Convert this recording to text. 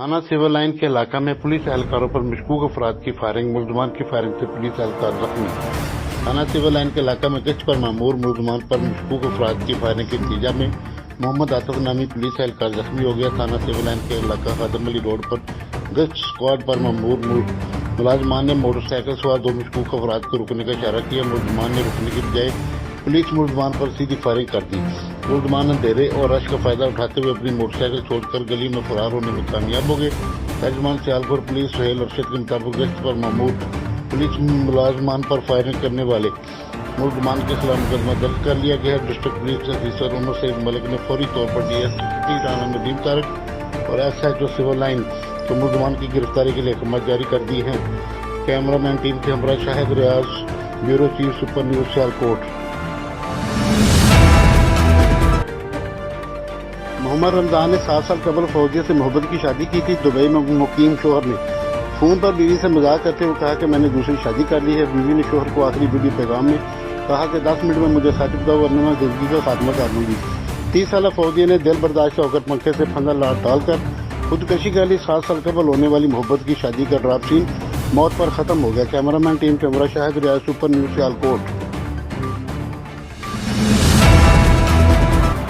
थाना civil line के इलाका में पुलिस एहलकारों पर मशकूक अफराद की फायरिंग, मुलजमान की फायरिंग से पुलिस एहलकार जख्मी। थाना सिविल लाइन के इलाका में गश्त पर मामूर मुलजमान पर मशकूक अफराद की फायरिंग के नतीजा में मोहम्मद आतिफ नामी पुलिस एहलकार जख्मी हो गया। थाना सिविल लाइन के इलाका खादम अली रोड पर गश्त स्क्वाड पर मामूर मुलाजमान ने मोटरसाइकिल सवार दो मशकूक अफराद को रुकने का इशारा किया। मुलजमान ने रुकने की बजाय पुलिस मुलजमान पर सीधी फायरिंग कर दी। मुलजमान अंधेरे और रश का फायदा उठाते हुए अपनी मोटरसाइकिल छोड़कर गली में फरार होने में कामयाब हो गए। तर्जमान सियालकोट पुलिस सुहेल अरशद के मुताबिक गश्त पर मामूर पुलिस मुलाजमान पर फायरिंग करने वाले मुलजमान के खिलाफ मुकदमा दर्ज कर लिया गया है। District police officer Umar Saeed Malik ने फौरी तौर पर डीएसपी राना नदीम तारक और एसएचओ सिविल लाइन तो मुलजमान की गिरफ्तारी के लिए अहकाम जारी कर दी हैं। कैमरामैन टीम के हमरा Shahid Riaz, bureau chief super news Sialkot. Mohammad Ramzan ने 7 साल कबल फौजिया से मोहब्बत की शादी की थी। दुबई में मुकीम शोहर ने फोन पर बीवी से मजाक करते हुए कहा कि मैंने दूसरी शादी कर ली है। बीवी ने शोहर को आखिरी वीडियो पैगाम में कहा कि 10 मिनट में मुझे साकिब दो वरना मैं जिंदगी का खात्मा कर लूंगी। 30 साल फौजिया ने दिल बर्दाश्त होकर पंखे से फंदा लाट डालकर खुदकशी कर ली। 7 साल कबल होने वाली मोहब्बत की शादी का ड्राप सीन मौत पर खत्म हो गया। कैमरामैन टीम के हमरा शाहिद रियाज, सुपर न्यूज सियालकोट।